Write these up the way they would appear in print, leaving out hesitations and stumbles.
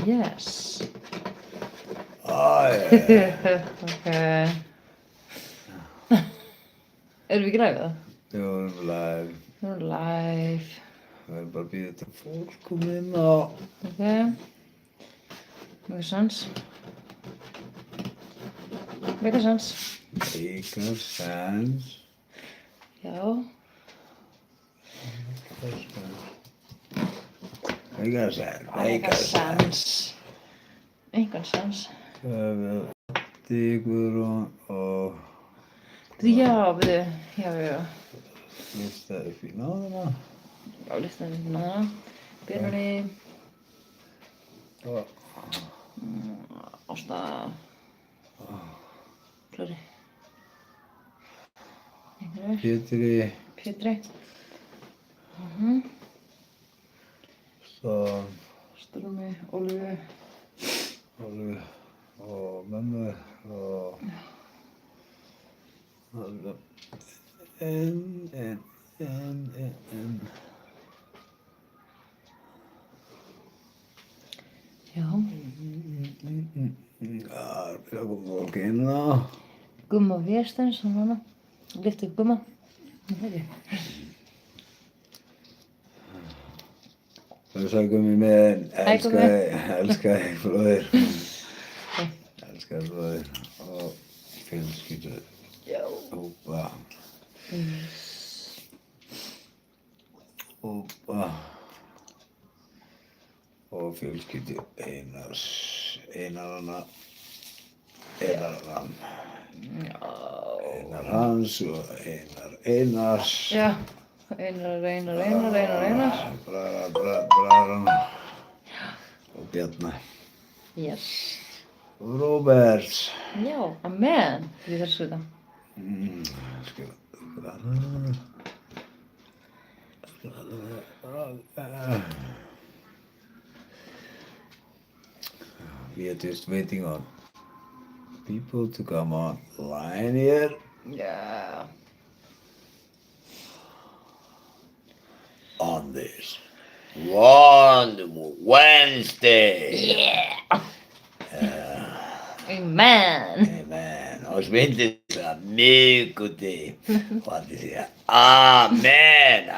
Yes. Okay. Erum við ekki live eða? Við erum live. Við erum live. Það er bara að bíða til fólk komið inn á. Ok. Make sense. Make sense. Make sense. Já. Make sense. Make sense. Engan sens. Það er Guðrún og Já, við, já. listaði upp í náðuna. Já, listaði upp í náðuna. Byrjunni. Og Ásta. Fleiri. Einhverjur. Pétri. Svo Stormi, Ólöfu. og mömmu og en Já. það er að koma fólk inn á. Gumma Vésteins, hann hana. Lyfti upp Gumma. Það ekki. Það sagði Gummi minn, elska þig bróðir. Elska þig bróðir og fjölskyldu. Já. Hópa. Yes. Hópa. Og fjölskyldu Einarana. Já. Einar hans og Einars. Já. Einar. Braran og Bjarna. Yes. Og Róbert. Já, amen. Við þarfum þetta. We are just waiting on people to come online here. Já. On this wonderful Wednesday. Yeah. Amen. Amen. Og svindlislega miðvikudag. Og allir segja Amen.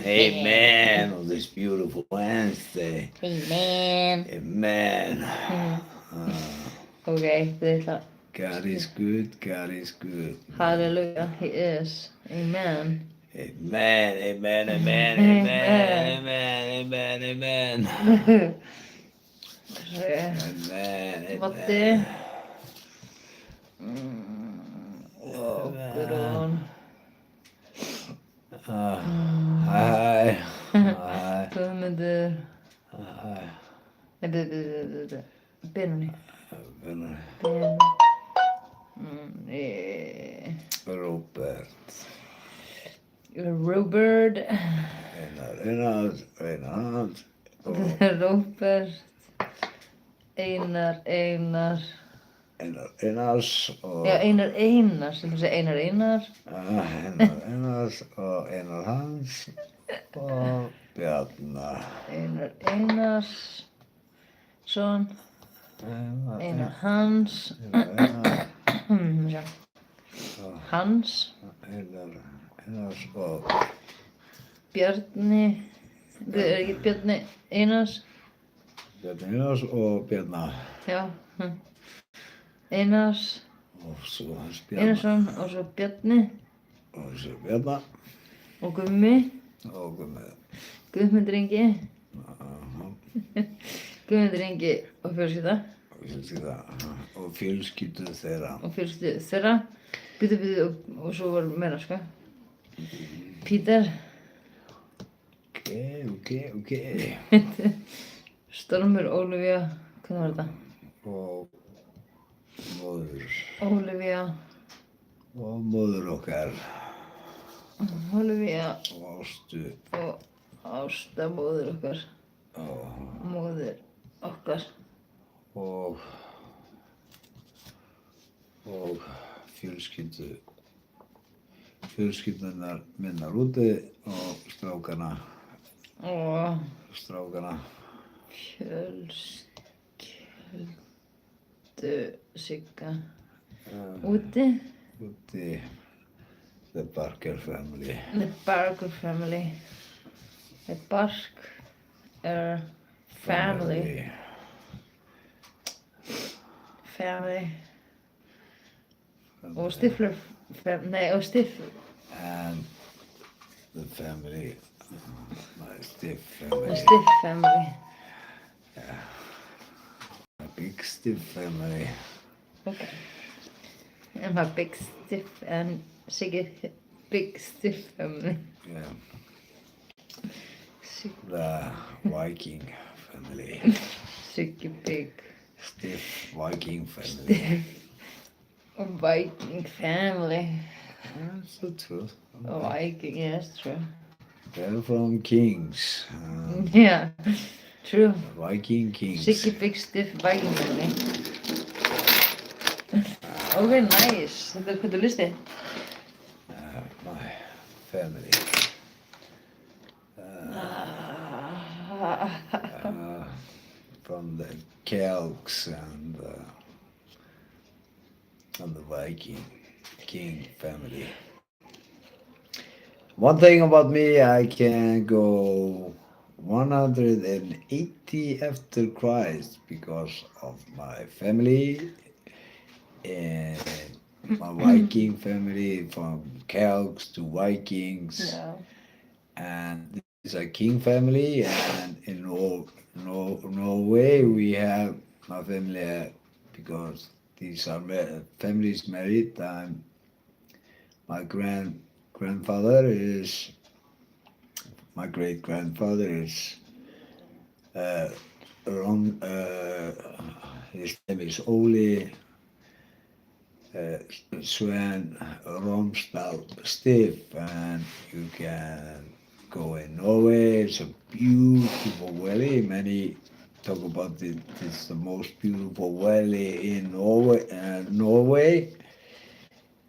Amen on this beautiful Wednesday. Amen. Ok, þið ætla. God is good. Hallelujah, he is. Amen. Amen. Matti. Og Guðrún. Hæ. Guðmundur. Nei, Benóni. Róbert. Robert. Einar. Robert. Einar. Einars og... Já, Einar, sem þú segir Einar. Einars og Einar hans og Bjarna. Einar Einarsson. Einar hans. Hans. Einars og... Bjarni. Það er ekki Bjarni Einars. Bjarni Einars og Bjarna. Já. Einars. Og svo hans Bjarna. Einarsson og svo Bjarni. Og svo Bjarna. Og Gummi. Og Gummi. Guðmundur Ingi. Guðmundur Ingi og fjölskylda. Og fjölskyldu þeirra. Býtu og svo var meira, sko. Pítur. Ok. Stormur, Ólafía. Hvernig var þetta? Og móður. Ólafía. Og móður okkar. Ólafía. Og Ástu. Og Ásta, móður okkar. Og Móður okkar. og og fjölskyldunar minnar úti og strákana Fjölskyldu Sigga úti. úti, the Barker family. The Barker family. The Barker family. Og Stifler og Stifler. And the family, my stiff family. The Stiff family. My big stiff family. Okay. And my big stiff and Sigge big stiff family. Yeah. The Viking family. Sigge big Stiff Viking family. Viking family. That's the truth. Viking, yes, true. They're from Kings. Yeah, true. Viking Kings. Sigge big stiff Viking family. Okay, nice. Þetta hvað þú listi? My family. From the Celts and the Viking King family. One thing about me, I can go 180 after Christ because of my family and my Viking family, from Celts to Vikings. Yeah. And this is a king family, and in Norway we have my family because these are families married. My grandfather is, my great grandfather is his name is Ole Sven Romsdal Stiff, and you can go in Norway. It's a beautiful valley. Many talk about it. It's the most beautiful valley in Norway,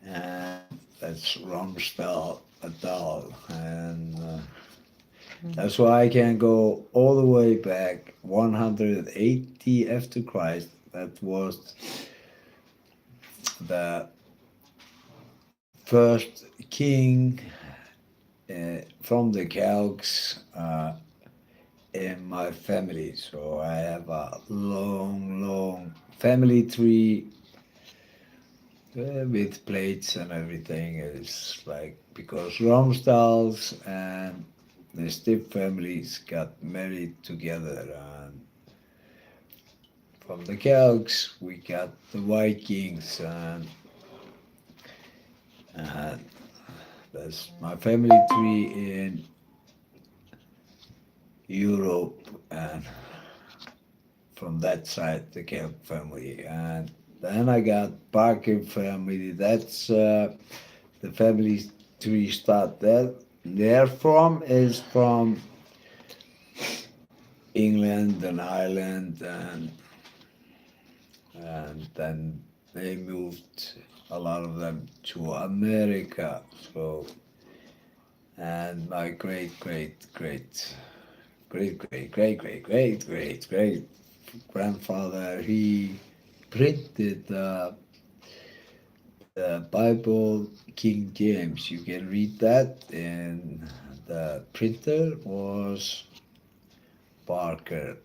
and that's Romsdal Dal, and that's why I can go all the way back 180 after Christ. That was the first king from the Celts in my family. So I have a long family tree with plates and everything. It's like, because Romsdals and the Stiff families got married together, and from the Celts we got the Vikings, and that's my family tree in Europe, and from that side the Celt family. And then I got Barker family. That's the family tree start they're from is from England and Ireland, and then they moved, a lot of them, to America. So, and my great grandfather, he printed the Bible King James. You can read that, and the printer was Barker,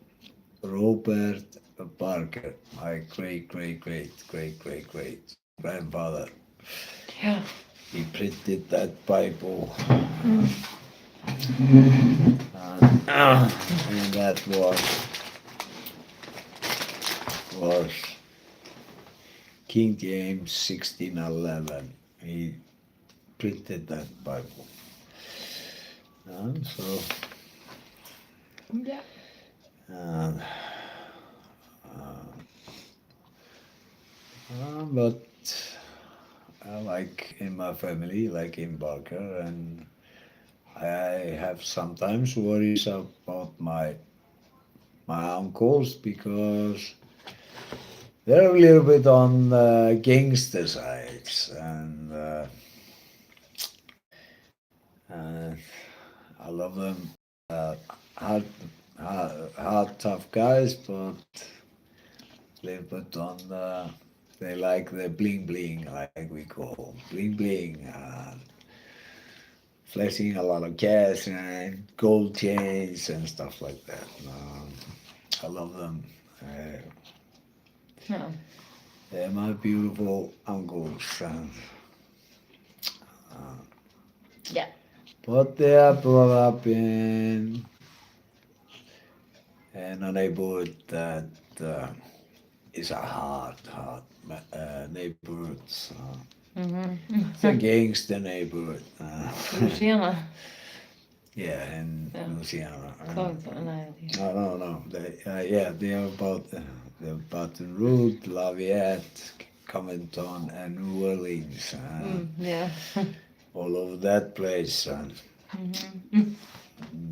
Robert Barker, my great grandfather. Yeah. He printed that Bible, and that was King James 1611. He printed that Bible, and so. Yeah. But I like in my family, like in Barker, and I have sometimes worries about my uncles, because they're a little bit on gangster sides, and I love them. Hard, hard, tough guys, but a little bit on they like the bling bling, like we call bling bling, flashing a lot of cash and gold chains and stuff like that. I love them. Yeah. They're my beautiful uncles, Yeah. but they are brought up in a neighborhood that is a hard neighborhood. It's a gangster neighborhood. Louisiana. Yeah, in Yeah. Louisiana. Nej, No. They are about the Baton Rouge, Lafayette, Compton, and New Orleans. yeah. All over that place.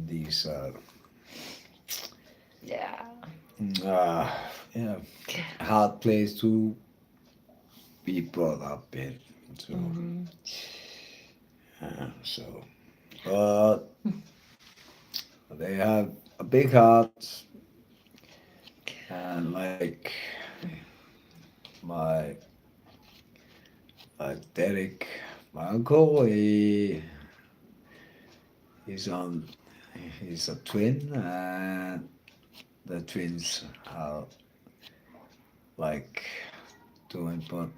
These are Yeah. yeah, hard place to be brought up in. So, so, but they have a big heart, and my Derek, my uncle, he's a twin, and the twins are like doing, but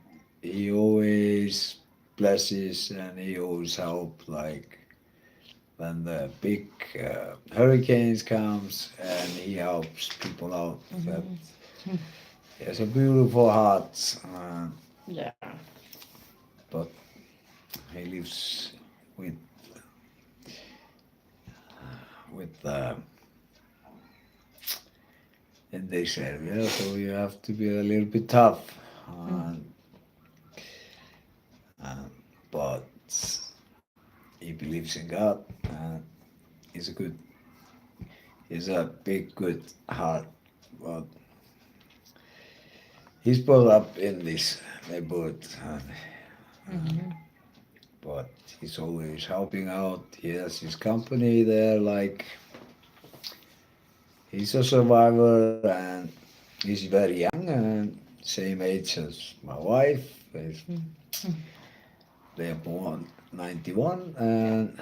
he always blesses and he always help, like when the big hurricanes comes and he helps people out. That he has a beautiful heart, Yeah. but he lives with in this area, so you have to be a little bit tough. But he believes in God, and he's a big good heart. But he's brought up in this neighborhood, but he's always helping out. He has his company there, like he's a survivor, and he's very young and same age as my wife. They are born 91, and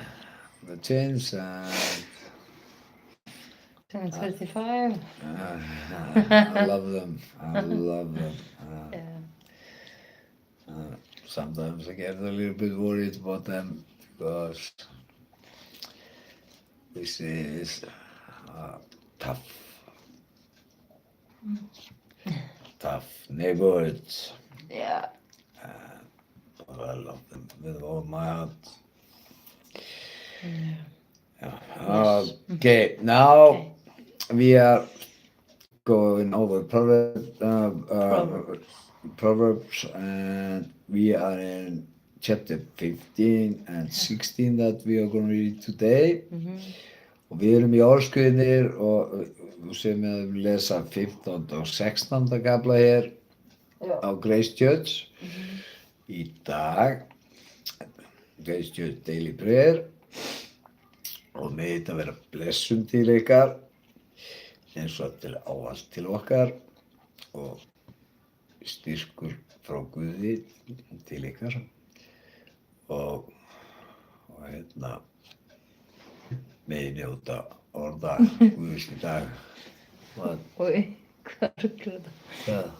the twins, and Turn 35. I love them. I love them. Yeah. Sometimes I get a little bit worried about them because this is tough, tough neighborhoods. Yeah. But I love them with all my heart. Yeah. Okay, now we are going over Proverbs, and we are in chapter 15 and 16 that we are going to read today. Og við erum í orðskuðinir og þú sem við lesa 15. og 16. kafla hér á Grace Church. Í dag, Grace Church Daily Prayer, og með þetta vera blessun til ykkar, eins og til ávallt til okkar, og styrkur frá Guði til ykkar, og með njóta orða Guðs í dag. Oj, hvað rugglar þetta? Hvað?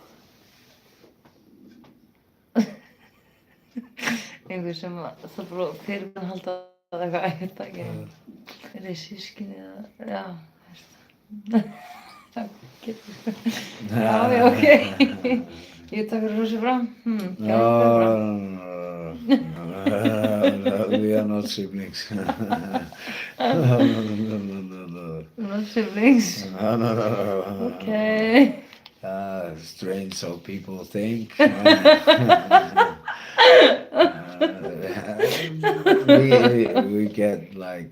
Einhver sem það bara fyrir að halda að eitthvað ætta ekki. Er það sískinni eða, já, það getur. Já, ok. Ég takkar rosa fram. No, we are not siblings. No. Not siblings. No. Okay. Strange how people think. We get like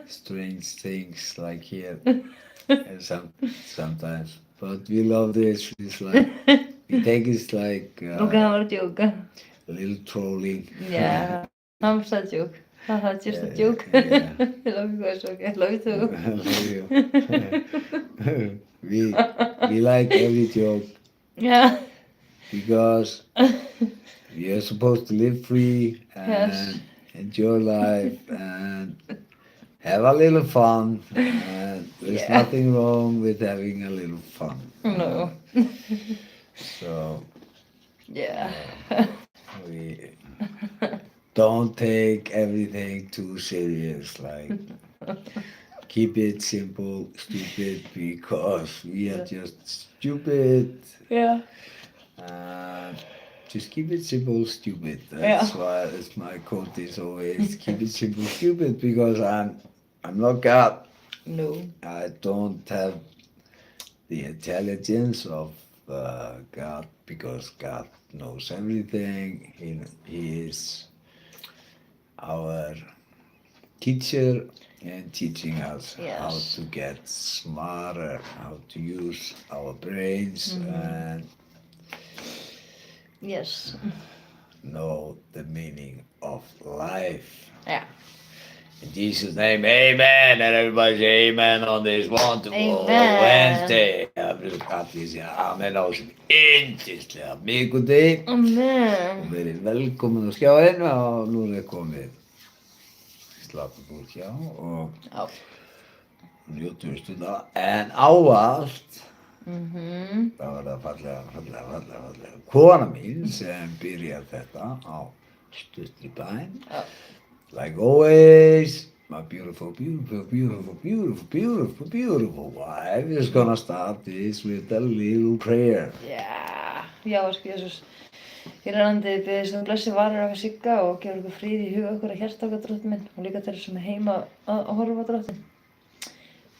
strange things like here sometimes, but we love this. It's like, we take it like Ok, hann var að djóka. a little trolling. Yeah, han was a joke. Haha, just a Yeah, joke. yeah. I love you guys, okay? I love you too. we like every joke Yeah. because we are supposed to live free and Yes. enjoy life and have a little fun. And there's Yeah. nothing wrong with having a little fun. No. So Yeah. we don't take everything too serious. Like keep it simple, stupid, because we are just stupid. Yeah. Just keep it simple, stupid. That's why that's my quote is always keep it simple, stupid, because I'm not God. No. I don't have the intelligence of God, because God knows everything. He is our teacher and teaching us how Yes. to get smarter, how to use our brains and Yes. know the meaning of life. Yeah. In Jesus' name, amen. And everybody say amen on this wonderful Amen. Wednesday. Allir segja amen á þessum yndislega mikudegi. Amen. Og verið velkomin á skjáinn og nú er komið slappið út hjá og Já. njótum stunda. En ávallt, Mhm. það var það fallega kona mín sem byrjar þetta á stuttri bæn. Já. Like always, my beautiful, beautiful, beautiful, beautiful, beautiful, beautiful wife is gonna start this with a little prayer. Já. Já, sko, Jesús. Hýrarandi byrðist þú blessi varir okkar Sigga og gefur okkur frið í huga okkur að hjarta okkar Drottinn minn og líka þeirra sem er heima að horfa Drottinn.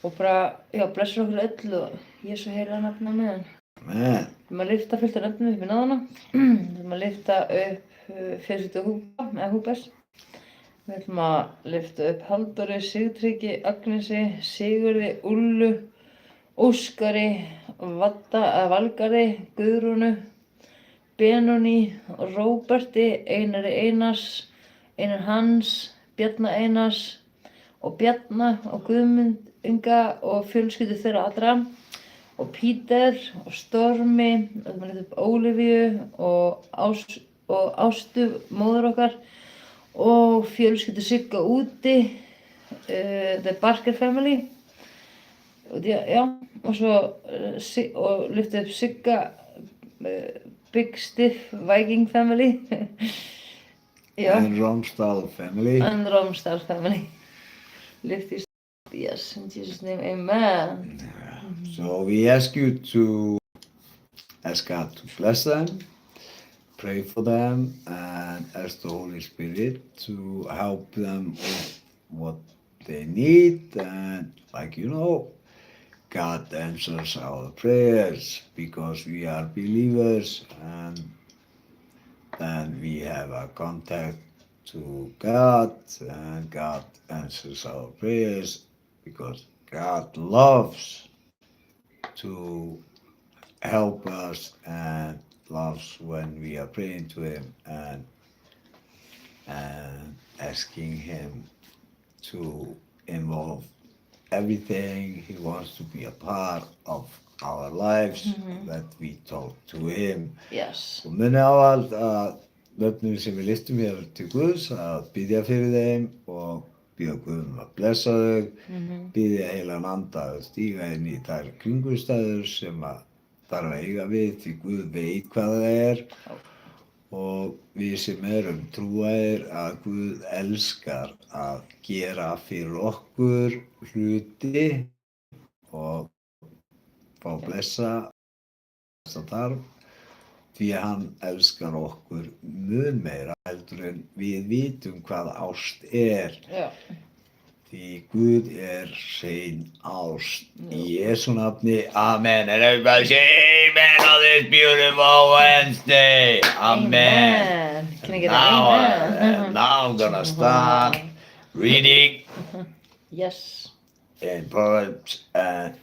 Og bara, já, blessur okkur öll og Jesú heila nafna með hann. Amen. Við erum að lyfta fullt af nöfnum upp í náðana. Við erum að lyfta upp fjölskyldu Húba, eða Húbers. Við ætlum að lyfta upp Halldóri, Sigtryggi, Agnesi, Sigurði, Úllu, Óskari, Valgarði, Guðrúnu, Benóní, Róberti, Einari Einars, Einar Hans, Bjarna Einars og Bjarna og Guðmund Inga og fjölskyldu þeirra allra og Píter og Stormi, við ætlum að lyfta upp Ólífíu og Ástu, móður okkar og fjölskyldu Sigga úti, The Barker Family og já, og svo og lyfta upp Sigga Big Stiff Viking Family. Yeah. And Romsdal family. And Romsdal family. Lift this. Yes, in Jesus' name, amen. So we ask you to ask God to bless them, pray for them, and ask the Holy Spirit to help them with what they need. And like you know, God answers our prayers because we are believers, and then we have a contact to God, and God answers our prayers because God loves to help us and loves when we are praying to Him and asking Him to involve everything. He wants to be a part of our lives that we talk to Him. Yes. Og muni ávallt að nöfnum sem við listum hér til Guðs að biðja fyrir þeim og biðja Guðum að blessa þau, biðja heilan anda að stíga inn í þær kringumstæður sem að þarf að eiga við því Guð veit hvað það og við sem erum trúaðir að Guð elskar að gera fyrir okkur hluti og fá að blessa þess þarf því að hann elskar okkur mun meira heldur en við vitum hvað ást Já. Því Guð hrein ást. Í Jesú nafni, amen. And everybody say amen on this beautiful Wednesday. Amen. Can I get an amen? Now I'm gonna start reading Yes. in Proverbs and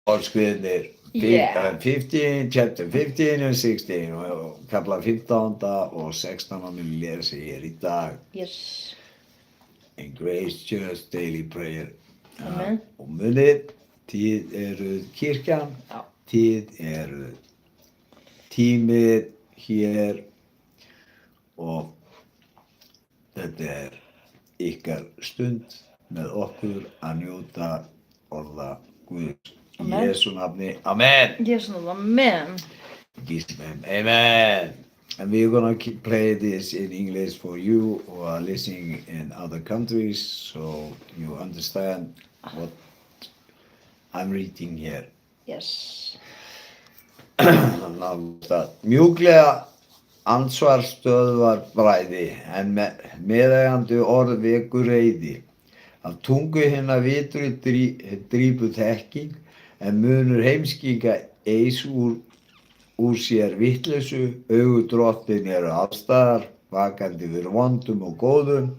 Orðskviðnir Yeah. 15, chapter 15 and 16 og kafla 15 og 16 mun lesa hér í dag. Yes. In Grace Church Daily Prayer. Amen. Og munið, þið eruð kirkjan, Já. þið eruð tímið hér og þetta er ykkar stund með okkur að njóta orða Guðs. Í Amen. Jesú nafni, amen. Yes, no, amen. Jesus name, amen. And we're gonna play this in English for you who are listening in other countries, so you understand what I'm reading here. Yes. Mjúklega ansvar stöðvar bræði, en meðeigandi orð vekur reiði. Af tungu hinna vitru drýpur þekking, en munur heimskinga eis úr sér vitleysu. Augu drottin eru allstaðar, vakandi fyrir vondum og góðum.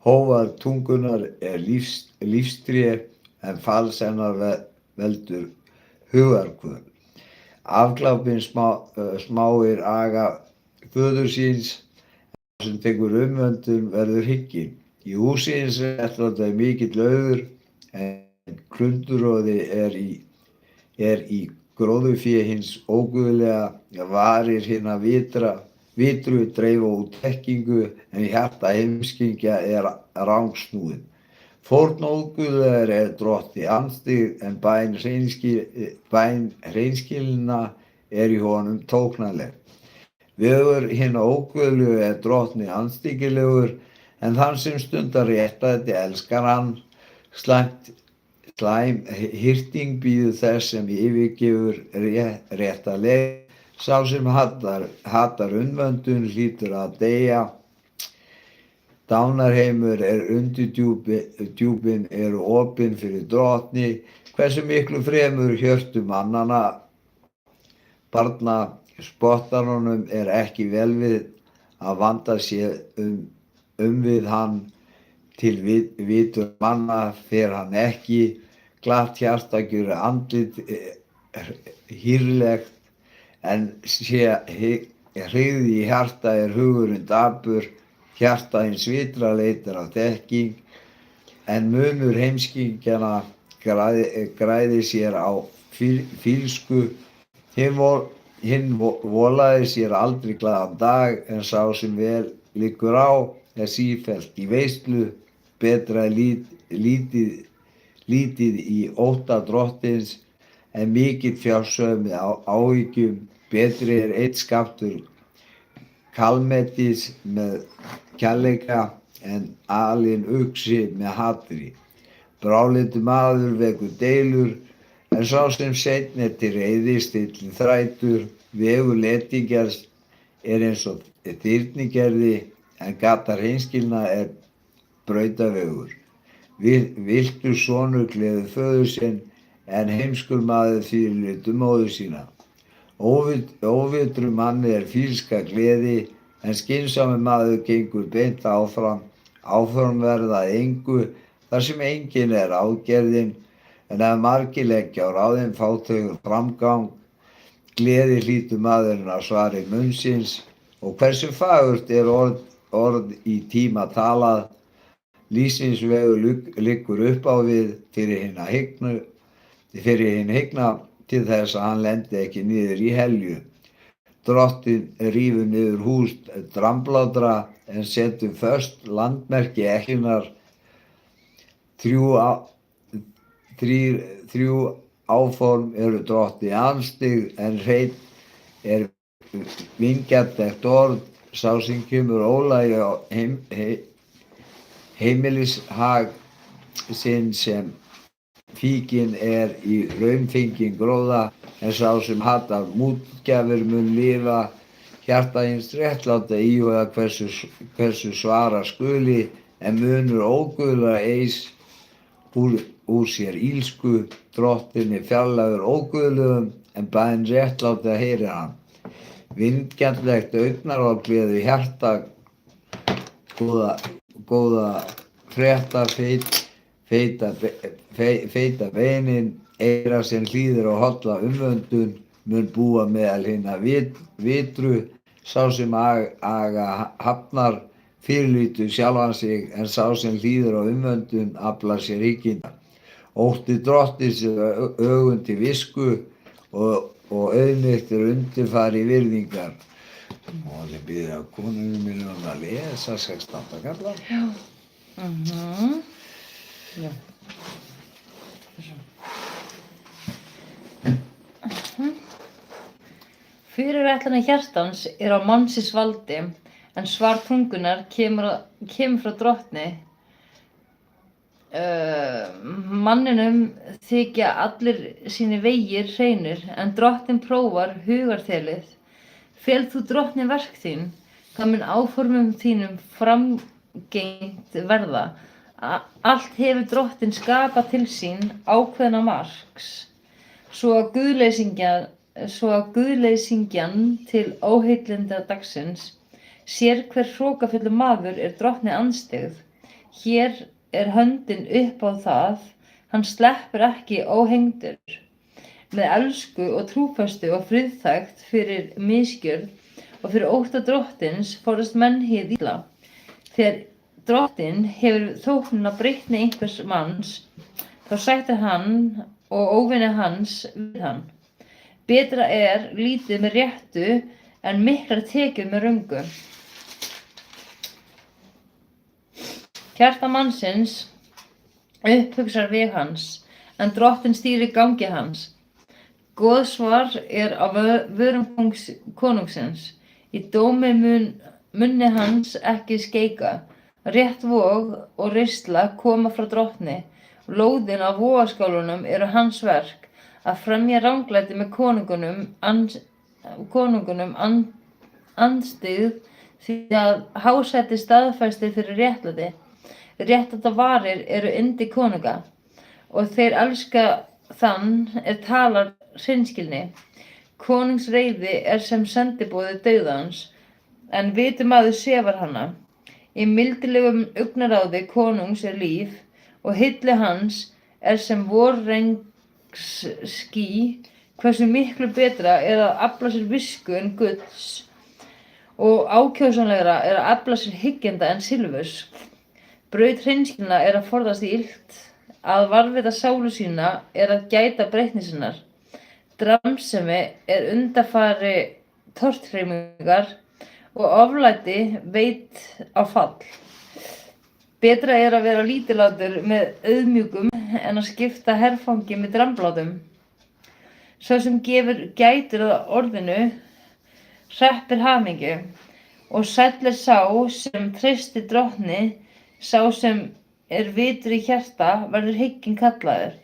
Hófar tungunar er lífstré, en fals hennar veldur hugarkvöl. Afglápin smáir aga föður síns, sem tekur umvöndun verður hygginn. Í húsi hins réttláta er mikill auður, en klunduróði er í gróðurfé hins óguðlega. Varir hinna vitru dreifa út þekkingu, en hjarta heimskingja er rangsnúið. Fórn óguðlegar er drotti andstyggð, en bæn hreinskilinna er í honum tóknanleg. Vegur hinna óguðlegu er drottni andstyggilegur, en þann sem stundar réttlæti elskar hann. Slæm hirting bíður þess sem yfirgefur rétta leið. Sá sem hatar umvöndun hlýtur að deyja. Dánarheimur er undir djúpin eru opin fyrir drottni. Hversu miklu fremur hjörtu mannana. Barna spottarunum er ekki vel við að vanda sér við hann. Til vitur manna fer hann ekki. Glatt hjarta gjörir andlit hýrlegt, en sé hryggð í hjarta er hugurinn dapur. Hjarta hins vitra leitar af þekking, en munur heimskingjana græði sér á fýlsku. Hinn volaði sér aldrei glaðan dag, en sá sem vel liggur á er sífellt í veislu. Betra er lítið í ótta drottins, en mikill fjársömi áhyggjum. Betri er einn skammtur kálmetis með kærleika, en alinn uxi með hatri. Bráðlyndur maður vekur deilur, en sá sem seinn er til reiði stillir þrætur. Vegur letingjars er eins og þyrnigerði, en gata hreinskilna er brautavegur. Villtur sonur gleður föður sinn, en heimskur maður fyrirlitur móður sína. Óvitru manni er fýlska gleði, en skynsami maður gengur beint áfram. Áform verða að engu, þar sem enginn er ágerðin, en ef margir leggja á ráðin fá þau framgang. Gleði hlýtur maðurinn að svari munnsins, og hversu fagurt er orð í tíma talað. Lífsins vegur liggur upp á við fyrir hinn hygna, til þess að hann lendi ekki niður í helju. Drottin rífur niður hús dramblátra, en setur föst landmerki ekkjunar. Þrjú áform eru drottni andstyggð, en hreinn er vingjarnlegt orð. Sá sem kemur ólagi á heimilishag sinn sem fíkin er í raunfengin gróða, en sá sem hatar mútgjafir mun lifa. Hjarta hins réttláta íhuga hversu svara skuli, en munur óguðlega eis úr sér ílsku. Drottin er fjarlægur óguðlegum, en bæn réttláta heyrir hann. Vingjarnlegt augnaráð gleður hjarta, góða frétta feita beinin, Eyra sem hlýðir á holla umvöndun mun búa meðal hinna vitru, sá sem aga hafnar fyrirlítur sjálfan sig, en sá sem hlýðir á umvöndun aflar sér hygginda. Ótti drottins er ögun til visku og auðmýkt undirfari virðingar. Og ég byrði að konunum mínum að lesa 16. kafla. Já. Já. Fyrirætlanir hjartans er á mannsins valdi, en svar tungunnar kemur frá drottni. Manninum þykja allir sínir vegir hreinir, en drottinn prófar hugarþelið. Fel þú drottni verk þín, hvað mun áformum þínum framgengt verða. Allt hefur drottinn skapað til sín ákveðna marks, svo að guðleysingjan til óheillinda dagsins sér hver hrokafullur maður er drottni andstyggð. Hér er höndin upp á það, hann sleppur ekki óhengdur. Með elsku og trúfestu og friðþægt fyrir misgjörð og fyrir ótta drottins fórust menn hið illa. Þegar drottinn hefur þóknun á breytni einhvers manns, þá sættir hann og óvinir hans við hann. Betra er lítið með réttu en miklar tekjur með röngu. Hjarta mannsins upphugsar veg hans, en drottinn stýrir gangi hans. Goðsvar er á vörum konungsins, í dómi munni hans ekki skeika. Rétt vog og ristla koma frá drottni, lóðin á vogaskálunum eru hans verk, að fremja ranglæti með konungunum andstyggð, því að hásæti staðfæstir fyrir réttlæti. Réttláta varir eru yndi konunga, og þeir elska þann er talar hreinskilni. Konungsreiði er sem sendiboði dauðans, en vitumaður sefar hana. Í mildilegum augnaráði konungs er líf, og hylli hans er sem vorregnsský. Hversu miklu betra er að afla sér visku en Guðs, og ákjósanlegra er að afla sér hyggjenda en silfurs. Braut hreinskilna er að forðast illt, að varðveita sálu sína er að gæta breytni sinnar. Dramsemi er undanfari torthreyfingar og oflæti veit á fall. Betra er að vera lítillátur með auðmjúkum en að skipta herfangi með dramblátum. Sá sem gefur gætur að orðinu hreppir hamingju, og sæll er sá sem treystir drottni. Sá sem er vitur í hjarta verður hygginn kallaður,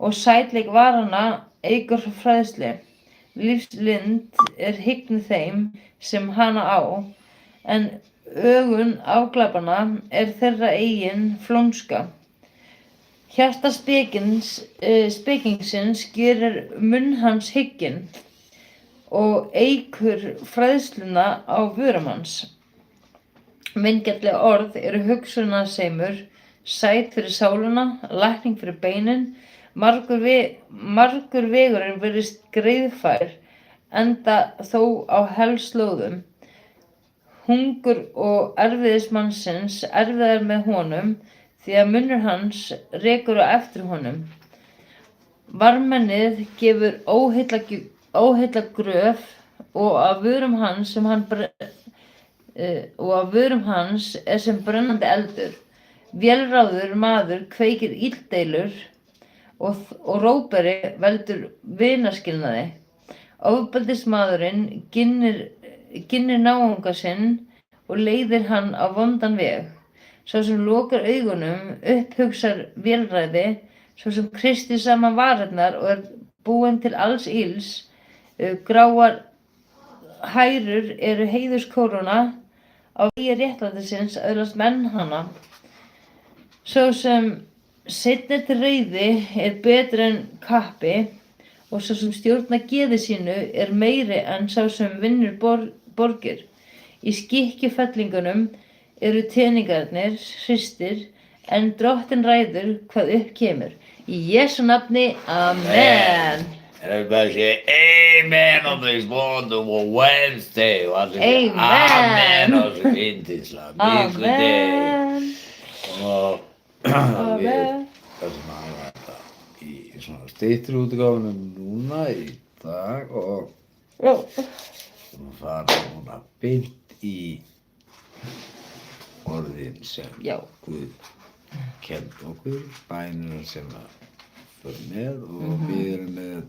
og sætleik varanna eykur fræðslu. Lífslynd er hyggni þeim sem hana á, en ögun afglæpanna er þeirra eigin flónska. Hjarta spekingsins gerir munn hans hygginn, og eykur fræðsluna á vörum hans. Vingjarnleg orð eru hugsunarseimur, sæt fyrir sáluna, lækning fyrir beinin. Margur vegurinn virðist greiðfær, enda þó á helslóðum. Hungur og erfiðismannsins erfiðar með honum, því að munnur hans rekur á eftir honum. Varmennið gefur óheilla gröf, og af vörum hans er sem brennandi eldur. Vélráður maður kveikir illdeilur, og rópari veldur vinaskilnaði. Ofbeldismaðurinn ginnir náunga sinn og leiðir hann á vondan veg. Sá sem lokar augunum upphugsar vélræði, sá sem kreistir saman varirnar og er búinn til alls ills. Gráar hærur eru heiðurskóróna, á vegi réttlætisins öðlast menn hana. Sá sem seinni til reiði er betri en kappi, og sá sem stjórnar geði sínu er meiri en sá sem vinnur borgir. Í skikkjufellingunum eru teningarnir hristir, en drottin ræður hvað upp kemur. Í Jesú nafni, amen. Everybody say amen on this wonderful Wednesday. Og allir segja Amen. amen á þessu yndislega miðvikudegi. Amen. Og við Amen. ætlum að hafa þetta í svona styttri útgáfunum núna í dag og Já. við fara núna beint í orðin sem Já. Guð kennt okkur, bænir sem að fyrir með og við erum með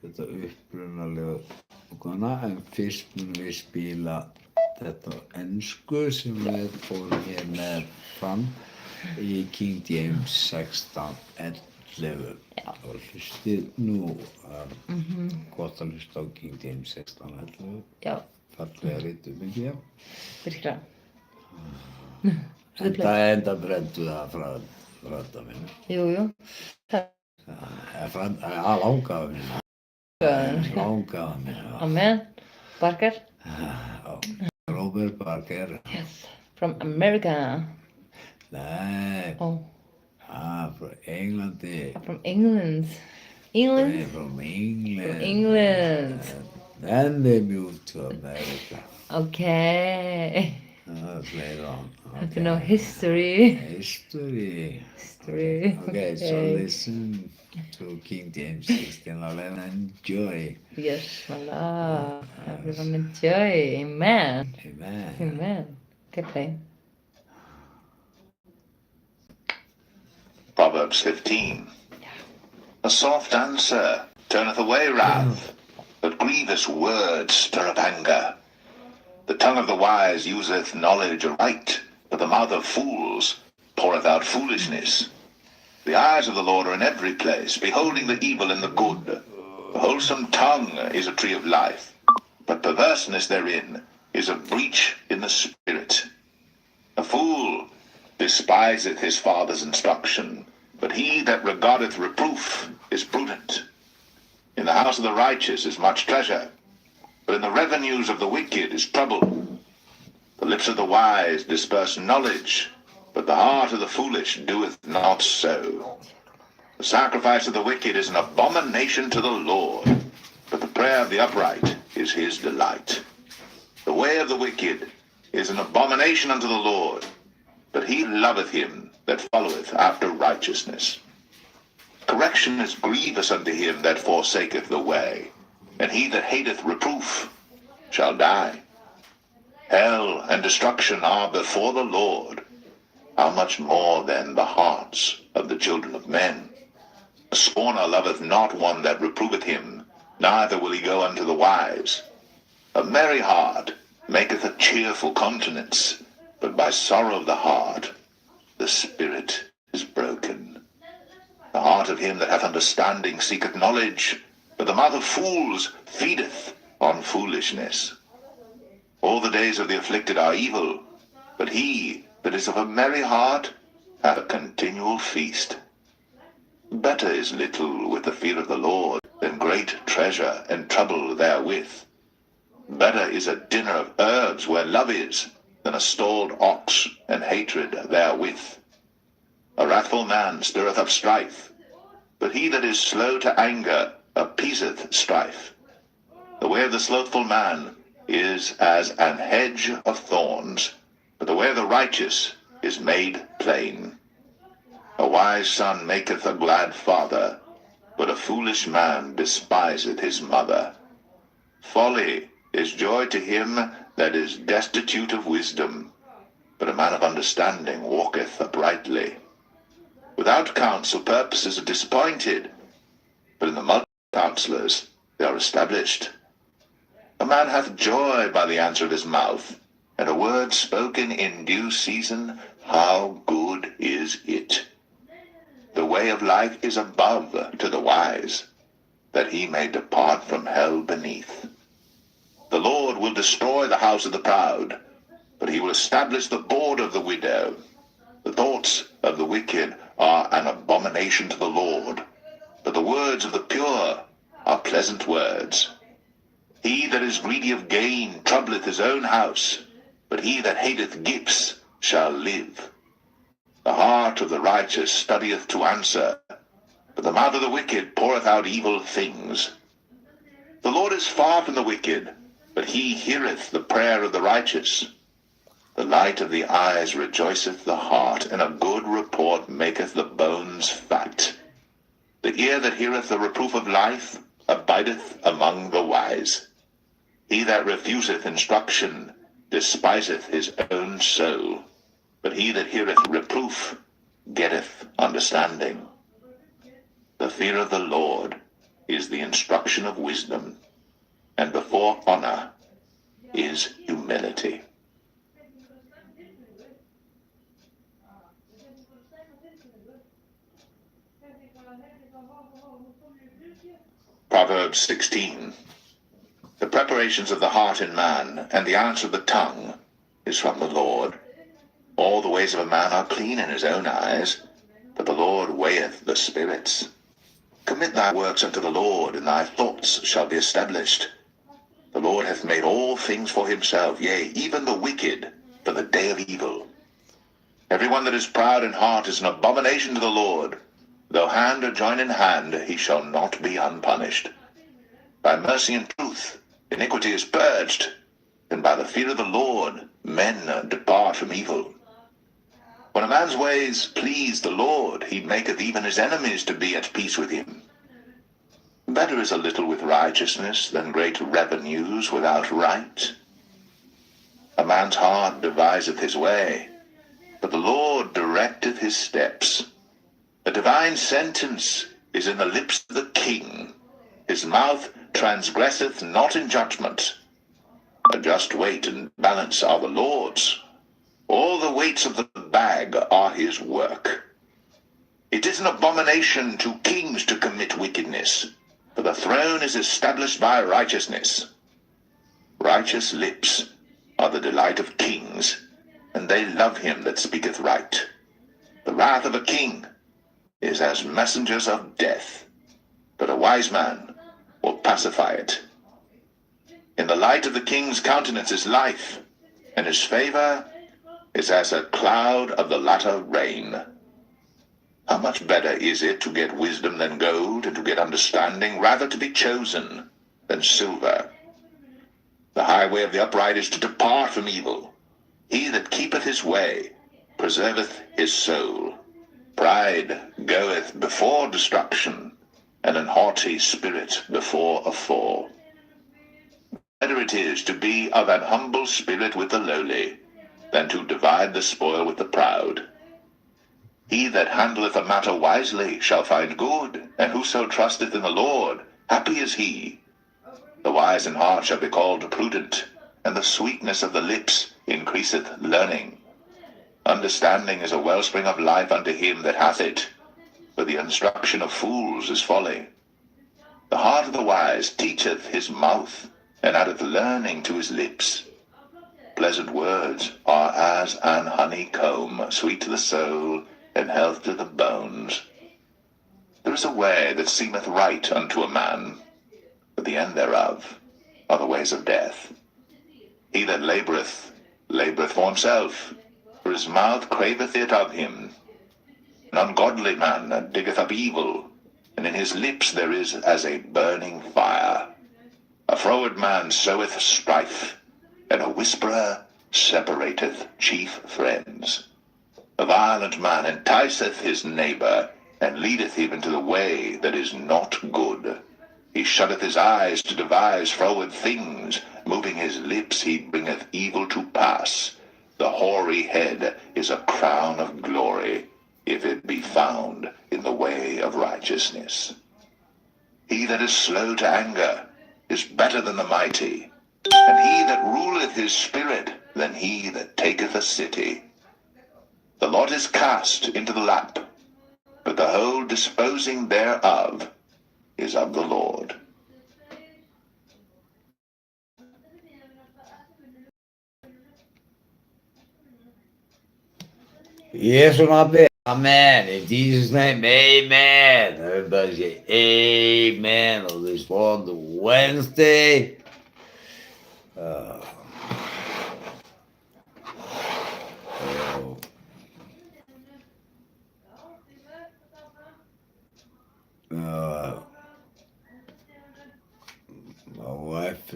þetta upprunalega okkurna en fyrst munum við spila þetta á ensku sem við fórum hér með fram í King James 16:11 og hlustið nú gott að hlusta á King James 16:11 Já, fallega ritubylgja virkilega. enda brendu það frá frænda minn Jú. langafa minn Amen. Barker. Robert Barker Yes. From America. nei Oh, frá Englandi from England. England? from England England. then they moved to America Okay. later on Have to know history. history History. okay so listen to King James 16:11 and enjoy. Yes, my love. Everyone enjoy. Amen. Amen. Amen. Okay, play. Proverbs 15. A soft answer turneth away wrath, but grievous words stir up anger. The tongue of the wise useth knowledge aright, but the mouth of fools poureth out foolishness. The eyes of the Lord are in every place, beholding the evil and the good. The wholesome tongue is a tree of life, but perverseness therein is a breach in the spirit. A fool despiseth his father's instruction, but he that regardeth reproof is prudent. In the house of the righteous is much treasure, but in the revenues of the wicked is trouble. The lips of the wise disperse knowledge, but the heart of the foolish doeth not so. The sacrifice of the wicked is an abomination to the Lord, but the prayer of the upright is his delight. The way of the wicked is an abomination unto the Lord, but he loveth him that followeth after righteousness. Correction is grievous unto him that forsaketh the way, and he that hateth reproof shall die. Hell and destruction are before the Lord. How much more then the hearts of the children of men? A scorner loveth not one that reproveth him, neither will he go unto the wise. A merry heart maketh a cheerful countenance, but by sorrow of the heart the spirit is broken. The heart of him that hath understanding seeketh knowledge, but the mouth of fools feedeth on foolishness. All the days of the afflicted are evil, but he that is of a merry heart hath a continual feast. Better is little with the fear of the Lord than great treasure and trouble therewith. Better is a dinner of herbs where love is, than a stalled ox and hatred therewith. A wrathful man stirreth up strife, but he that is slow to anger appeaseth strife. The way of the slothful man is as an hedge of thorns, but the way of the righteous is made plain. A wise son maketh a glad father, but a foolish man despiseth his mother. Folly is joy to him that is destitute of wisdom, but a man of understanding walketh uprightly. Without counsel purposes are disappointed, but in the multitude of counselors they are established. A man hath joy by the answer of his mouth, and a word spoken in due season, how good is it! The way of life is above to the wise, that he may depart from hell beneath. The Lord will destroy the house of the proud, but he will establish the board of the widow. The thoughts of the wicked are an abomination to the Lord, but the words of the pure are pleasant words. He that is greedy of gain troubleth his own house, but he that hateth gifts shall live. The heart of the righteous studieth to answer, but the mouth of the wicked poureth out evil things. The Lord is far from the wicked, but he heareth the prayer of the righteous. The light of the eyes rejoiceth the heart, and a good report maketh the bones fat. The ear that heareth the reproof of life abideth among the wise. He that refuseth instruction despiseth his own soul, but he that heareth reproof getteth understanding. The fear of the Lord is the instruction of wisdom, and before honor is humility. Proverbs 16. The preparations of the heart in man, and the answer of the tongue, is from the Lord. All the ways of a man are clean in his own eyes, but the Lord weigheth the spirits. Commit thy works unto the Lord, and thy thoughts shall be established. The Lord hath made all things for himself, yea, even the wicked for the day of evil. Every one that is proud in heart is an abomination to the Lord. Though hand or join in hand, he shall not be unpunished. By mercy and truth iniquity is purged, and by the fear of the Lord men depart from evil. When a man's ways please the Lord, he maketh even his enemies to be at peace with him. Better is a little with righteousness than great revenues without right. A man's heart deviseth his way, but the Lord directeth his steps. A divine sentence is in the lips of the king. His mouth transgresseth not in judgment. A just weight and balance are the Lord's. All the weights of the bag are his work. It is an abomination to kings to commit wickedness, for the throne is established by righteousness. Righteous lips are the delight of kings, and they love him that speaketh right. The wrath of a king is as messengers of death, but a wise man will pacify it. In the light of the king's countenance is life, and his favor is as a cloud of the latter rain. How much better is it to get wisdom than gold, and to get understanding rather to be chosen than silver. The highway of the upright is to depart from evil. He that keepeth his way preserveth his soul. Pride goeth before destruction, and an haughty spirit before a fall. Better it is to be of an humble spirit with the lowly, than to divide the spoil with the proud. He that handleth a matter wisely shall find good, and whoso trusteth in the Lord, happy is he. The wise in heart shall be called prudent, and the sweetness of the lips increaseth learning. Understanding is a wellspring of life unto him that hath it, but the instruction of fools is folly. The heart of the wise teacheth his mouth, and addeth learning to his lips. Pleasant words are as an honeycomb, sweet to the soul, and health to the bones. There is a way that seemeth right unto a man, but the end thereof are the ways of death. He that laboureth, laboureth for himself, for his mouth craveth it of him. An ungodly man diggeth up evil, and in his lips there is as a burning fire. A froward man soweth strife, and a whisperer separateth chief friends. A violent man enticeth his neighbour, and leadeth him into the way that is not good. He shutteth his eyes to devise froward things, moving his lips he bringeth evil to pass. The hoary head is a crown of glory, if it be found in the way of righteousness. He that is slow to anger is better than the mighty, and he that ruleth his spirit than he that taketh a city. The lot is cast into the lap, but the whole disposing thereof is of the Lord. Jesu nafni, amen. In Jesus' name, amen. Everybody say amen on this wonderful Wednesday. Oh.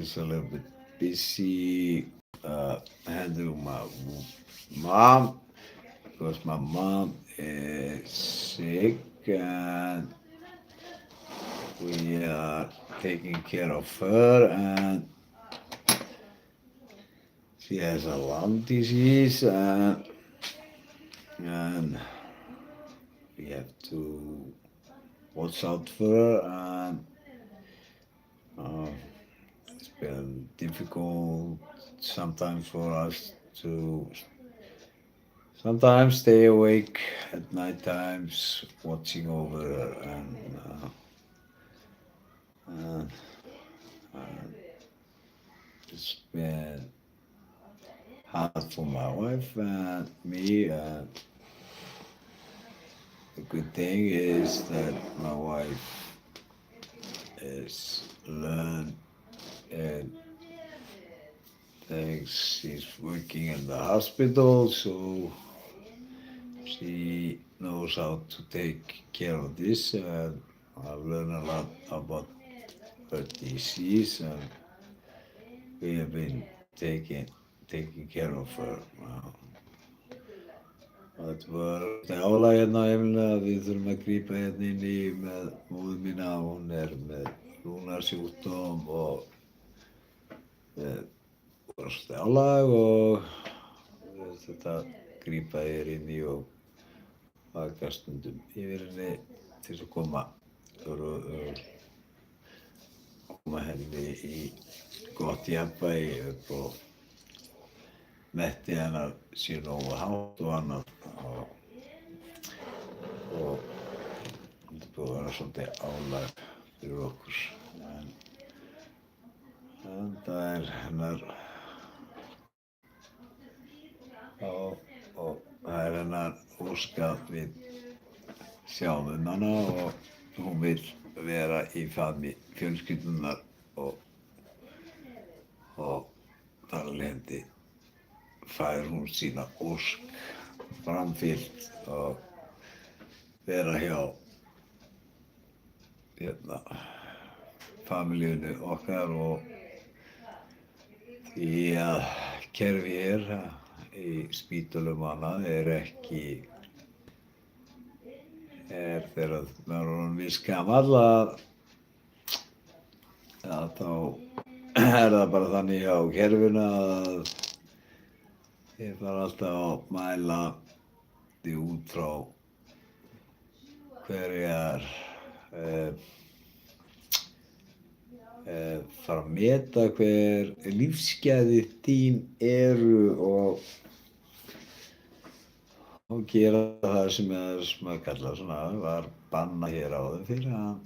is a little bit busy handling my mom because my mom is sick and we are taking care of her and she has a lung disease and we have to watch out for her and it's been difficult sometimes for us to sometimes stay awake at night times watching over her and it's been hard for my wife and me and the good thing is that my wife has learned and thanks she's working in the hospital so she knows how to take care of this and I've learned a lot about her disease and we have been taking care of her. Það var álag hérna á heimilinu að við þurfum að grípa hérna inn í með móður mína, hún með lúnarsjúkdóm og var álag og þetta grípa hér inn í og vaka stundum yfir henni til að koma henni í gott jafnvægi upp og metti hennar sé nógu hátt og annað og þetta búið að vera svolítið álag fyrir okkur en það hennar og það hennar ósk að við sjáum hana og hún vill vera í faðmi fjölskyldunar og þar af leiðandi fær hún sína ósk framfylgt og vera hjá familíunni okkar og því að kerfi hér í spítölum og annað þegar maður er orðinn viss gamall að þá það bara þannig hjá kerfinu að ég þarf alltaf að mæla því út frá hverjar fara að meta hver lífsgæði þín eru og gera það sem maður kallar svona var banna hér áður fyrir hann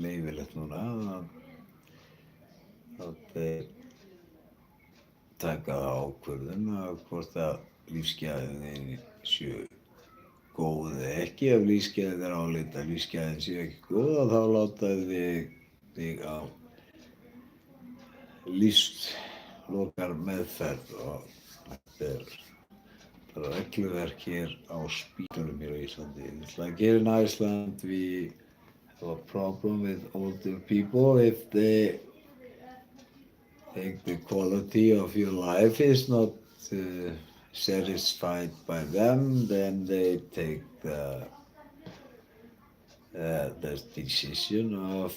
leyfilegt núna að þeir taka það ákvörðun að hvort að lífsgæðin þín séu góð eða ekki. Ef lífsgæðin álita að lífsgæðin séu ekki góð þá láta þig á lífslokar meðferð og þetta bara regluverk hér á spítölum hér á Íslandi. It's like here in Iceland we have a problem with older people if they think the quality of your life is not satisfied by them, then they take the decision of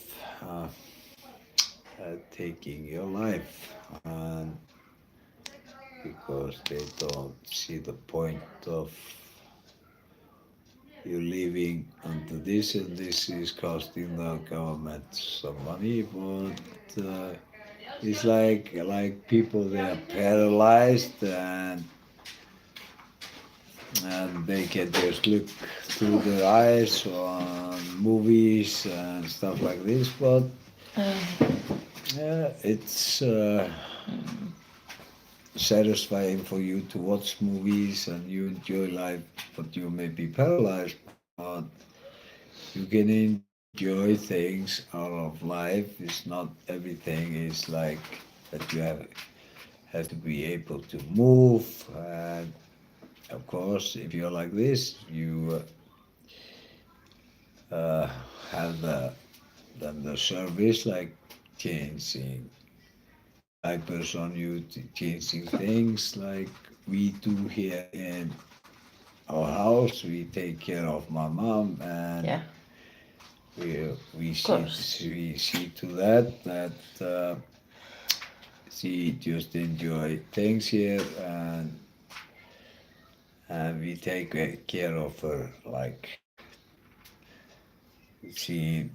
taking your life, and because they don't see the point of you living under this, and this is costing the government some money, but it's like people, they are paralyzed and they can just look through their eyes on movies and stuff like this, but it's satisfying for you to watch movies and you enjoy life, but you may be paralyzed, but you can enjoy things out of life. It's not everything is like that you have to be able to move, and of course if you're like this you have the service like changing diapers on you, changing things like we do here in our house. We take care of my mom, and Yeah. we course. see to that she just enjoy things here, and we take care of her, like she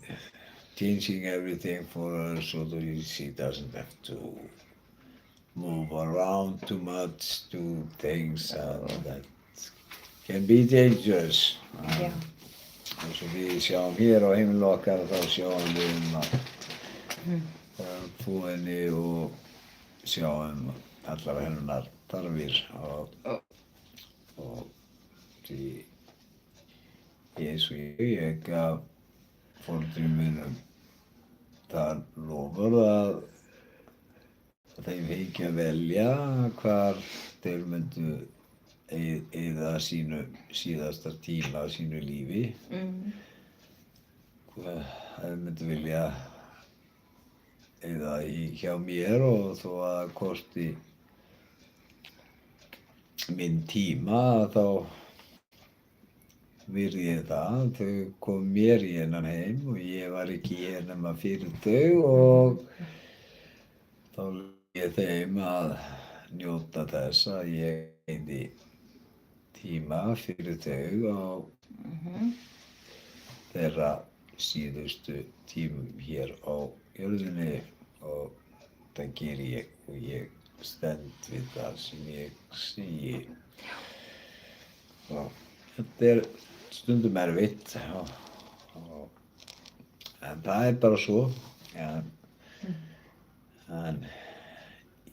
changing everything for her so that she doesn't have to move around too much, do things that can be dangerous. Já. Eins og við sjáum hér á heimilinu okkar, þá sjáum við þvo henni og sjáum allar hennar þarfir og því eins og ég gaf foreldrum mínum það lofur að þeim fengi að velja hvar þeir myndu eyða sínu síðasta tíma af sínu lífi. Þeir myndu vilja eyða hjá mér og þó að það kosti minn tíma þá virði ég það. Þau kom mér í hennan heim og ég var ekki hér nema fyrir þau og þá leyfði ég þeim að njóta þess að ég eyði tíma fyrir þau á þeirra síðustu tímum hér á jörðinni og það geri ég og ég stend við það sem ég segi. Og þetta stundum erfitt en það bara svo. En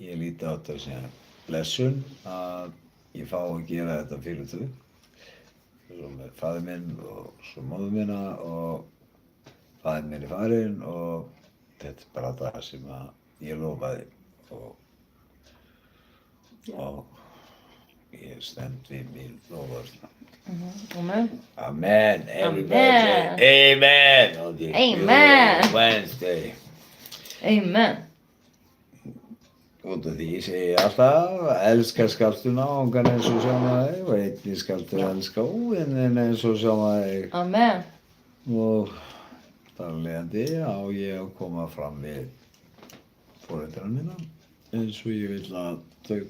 ég líti á þetta sem blessun að ég fá að gera þetta fyrir þau. Svo með faðir minn og svo móður minna og faðir minn farinn og þetta bara það sem að ég lofaði og ég stend við mín loforð. Amen. Amen. Everybody say amen on this Amen. Wednesday. Amen. Út af því ég segi alltaf, elska skaltu náungan eins og sjálfan þig og einnig skaltu elska óvininn eins og sjálfan þig. Amen. Og þar af leiðandi á ég að koma fram við foreldrana mína eins og ég vil að þau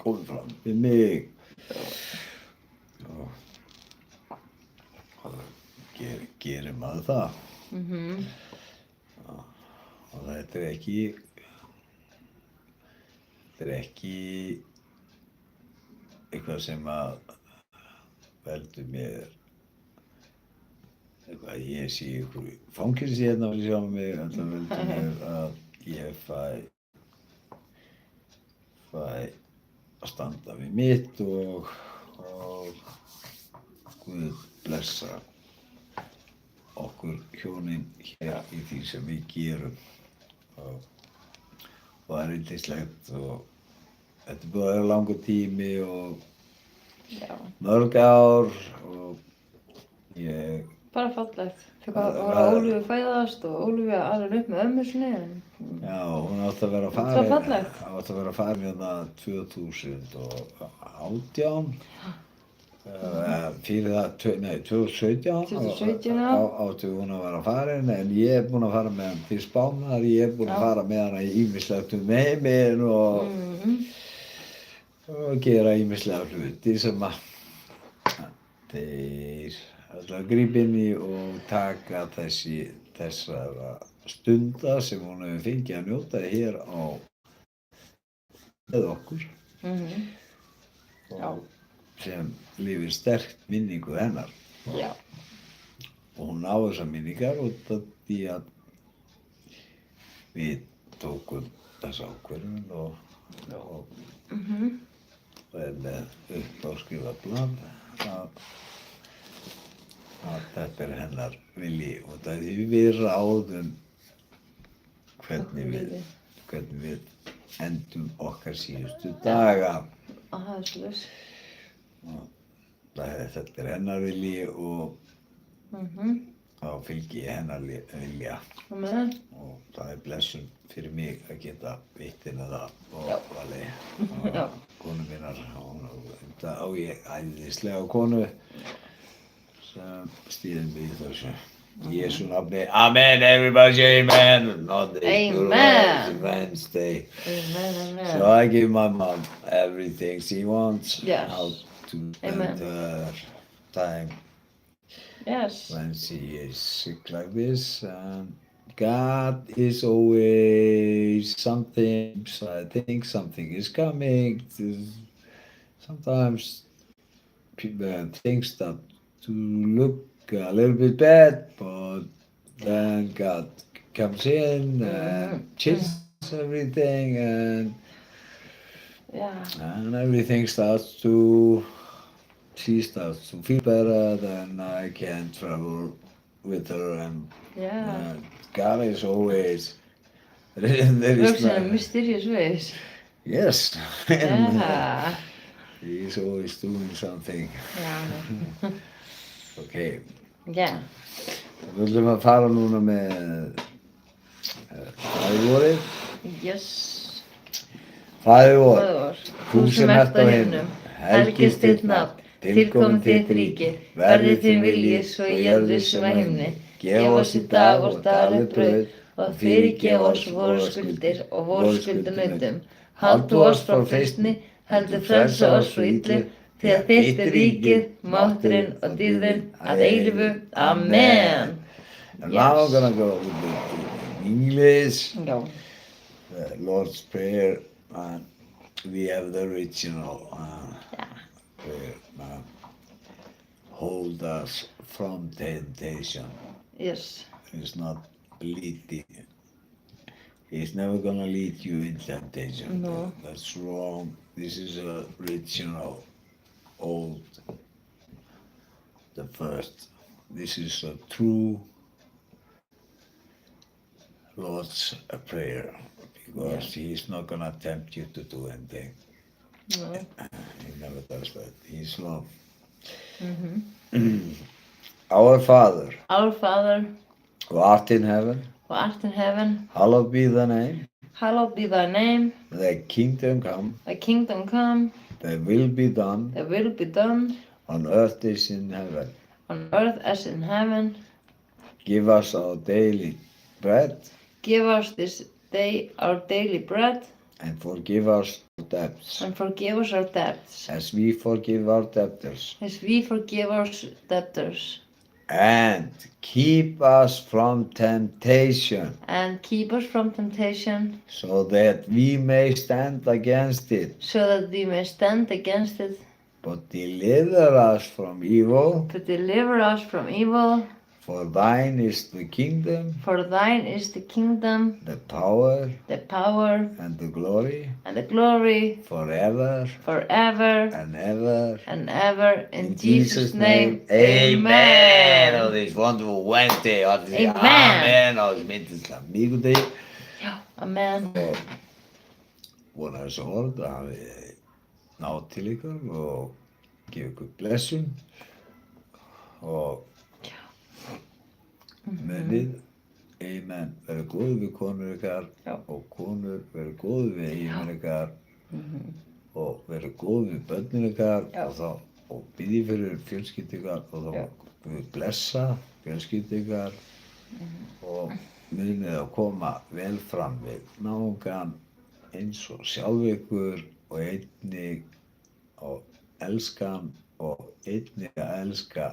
komi fram við mig. Og gerir maður það. Og þetta ekki eitthvað sem að veldur mér eitthvað ég sé ykkur fangelsi hérna fyrir sjálfan mig, þetta veldur mér að ég fæ að standa við mitt og Guð blessa okkur hjónin hér í því sem við gerum og það yndislegt og þetta búið að vera langur tími og mörg ár og ég... Bara fallegt. Þegar Ólífi fæðast og Ólífi alveg upp með ömmu sinni. Já, hún átti að vera farin. Það er fallegt. Hún átti að vera farin hérna 2018. Fyrir það, 2017 átti hún að vera farin en ég búinn að fara með hann til Spánar, ég búinn að fara með hana í ýmislegt heiminn og gera ýmislega hluti sem að þeir alltaf grípa inn í og taka þessara stunda sem hún hefur fengið að njóta hér með okkur. Sem lifir sterkt minningu hennar. Já. Og hún á þessar minningar út af því að við tókum þessa ákvörðun og með uppáskrifað blað að þetta hennar vilji út af því við ráðum hvernig við endum okkar síðustu daga. Það svoleiðis. Þetta hennar vilji og þá fylgi ég hennar vilja Amen. og það er blessun fyrir mig að geta veitt henni það Já. og vali Já. og konu mínar og þetta á ég æðislega konu sem stýðir mig í þessu. Í Jesú nafni, amen, everybody say amen, not this Amen. Wednesday. Amen. So I give my mom everything she wants, Yes. how to Amen. spend her time Yes. when she is sick like this. And God is always something, so I think something is coming. Sometimes people things start to look a little bit bad, but then God comes in and changes everything, and Yeah. everything starts to. She starts to feel better. Then I can travel with her, and Yeah. God is always. There is Works in a mysterious ways. yes, and, Yeah. he is always doing something. Já. Okay. Já. Við ætlum að fara núna með fæðivorið. Yes. Fæðivor, Föður, þú sem ert á himnum, helgist þitt nafn, tilkomin þitt ríki, verði þinn vilji svo í jörðu sem á himni. Gef oss í dag vårt daglegt brauð og fyrirgef oss vorar skuldir og vorar skuldunautum. Haltu oss frá freistni, heldur frelsa oss frá illu, því að þitt er ríkið, mátturinn og dýrðin að eilífu. Amen. And now I'm gonna go with the English, Já. the Lord's Prayer, and we have the original. Prayer, hold us from temptation. Yes. It's not leading. He's never gonna lead you in temptation. No. That's wrong. This is a original, old, the first. This is a true Lord's Prayer, because He's not gonna tempt you to do anything. No. He never does that. He's love. Mhm. Our Father, Our Father, who art in heaven, who art in heaven, hallowed be thy name. hallowed be thy name, Thy kingdom come, thy kingdom come, thy will be done, thy will be done, on earth as in heaven. on earth as in heaven. Give us our daily bread, Give us this day our daily bread, and forgive us our debts, and forgive us our debts, as we forgive our debtors. as we forgive our debtors. And keep us from temptation, And keep us from temptation, so that we may stand against it. so that we may stand against it. But deliver us from evil, But deliver us from evil, for thine is the kingdom, for thine is the kingdom, the power, the power, and the glory, and the glory, forever forever and ever. and ever. In Jesus' name, amen. On this wonderful Wednesday, Amen. Amen. Á þessum myndislega mikudegi. Já, amen. Og vona þessu orð að hafi náð til ykkur og gefa ykkur blessun og munið, amen, verið góð við konur ykkar Já. og konur verið góð við eiginmenn ykkar og verið góð við börnin ykkar Já. og biðja fyrir fjölskyldu ykkar og Já. þá við blessa fjölskyldu ykkar og munið að koma vel fram við náungan eins og sjálf ykkur og einnig og elskan og einnig að elska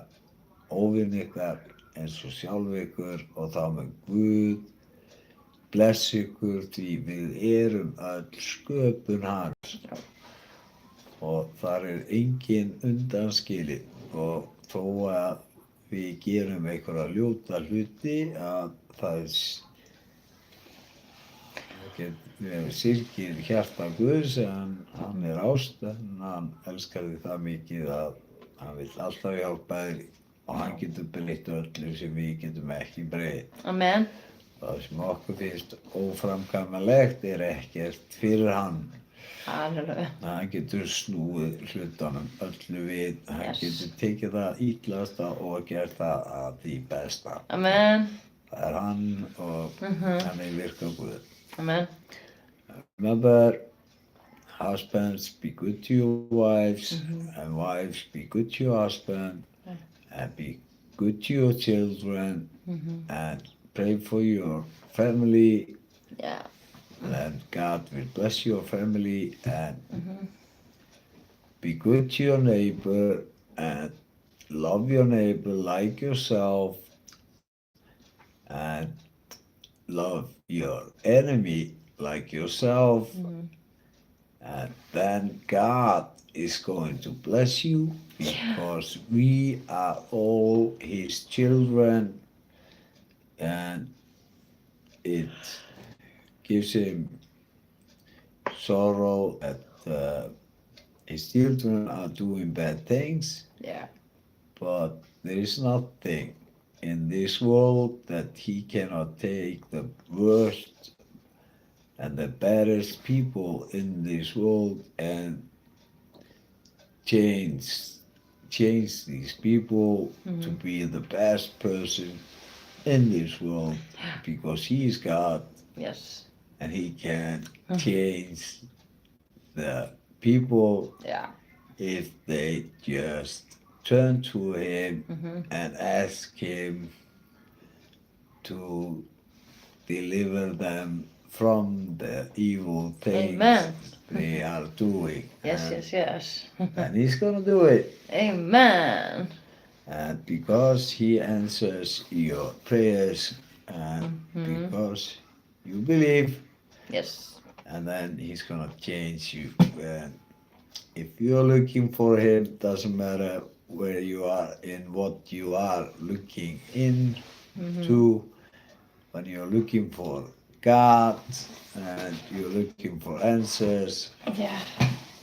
óvinn ykkar eins og sjálf ykkur og þá með Guð bless ykkur því við erum öll sköpun hans og þar er engin undanskilinn og þó að við gerum einhverja ljóta hluti að það syrgir hjarta Guðs en hann er ást en hann elskar þig það mikið að hann vill alltaf hjálpa þér og hann getur breytt öllu sem við getum ekki breytt. Amen. Það sem okkur finnst óframkvæmanlegt er ekkert fyrir hann. Alveg. Hann getur snúið hlutunum öllu við, hann Yes. getur tekið það illasta og gert það að því besta. Amen. Það hann og hann virkað Guð. Amen. Remember, husbands, be good to your wives, and wives, be good to your husband, and be good to your children, and pray for your family, Yeah. and God will bless your family, and be good to your neighbor, and love your neighbor like yourself, and love your enemy like yourself, and then God is going to bless you because we are all His children, and it gives Him sorrow that His children are doing bad things, Yeah. but there is nothing in this world that He cannot take the worst and the baddest people in this world and change these people to be the best person in this world, because He is God Yes. and He can change the people Yeah. if they just turn to Him and ask Him to deliver them from the evil things Amen. they are doing. Yes, yes, yes. And He's gonna do it. Amen. And because He answers your prayers, and because you believe, Yes. and then He's gonna change you. And if you're looking for Him, doesn't matter where you are in what you are looking into. When you're looking for God and you're looking for answers, Yeah.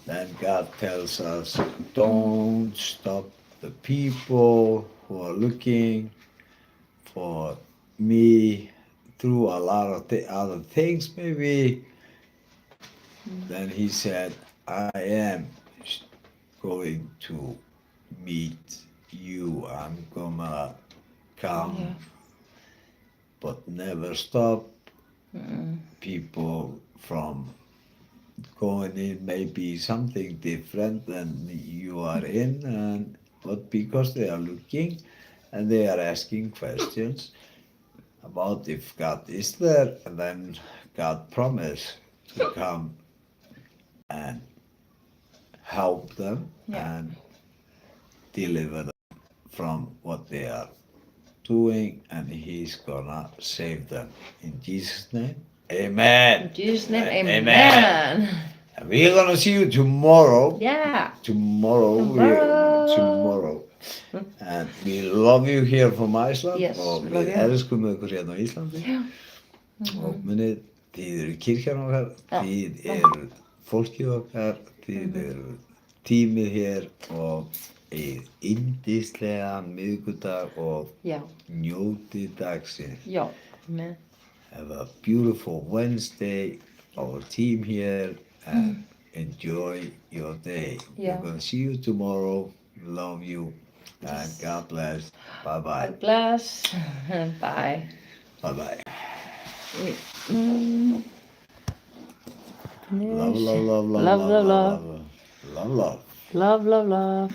then God tells us, don't stop the people who are looking for me through a lot of other things maybe. Then He said, I am going to meet you. I'm gonna come, but never stop people from going in maybe something different than you are in, but because they are looking and they are asking questions about if God is there, and then God promised to come and help them and deliver them from what they are doing, and He's gonna save them. In Jesus' name, amen. In Jesus' name, Amen. amen. And we're gonna see you tomorrow. Yeah. Tomorrow. And we love you here from Iceland. Yes, og we love við you. elskum ykkur hérna á Íslandi. Og munið, þið eru kirkjan okkar, þið eru fólkið okkar, þið eru tímið hér, og eigið yndislegan miðvikudag og Já. njótið dagsins. Já. Amen. Have a beautiful Wednesday, our team here, and enjoy your day. Yeah. We're gonna see you tomorrow. Love you, and God bless. Bye-bye. God bless. Bye. Bye-bye. Mm. Love, love, love, love, Love, love, love. Love, love. Love, love, love.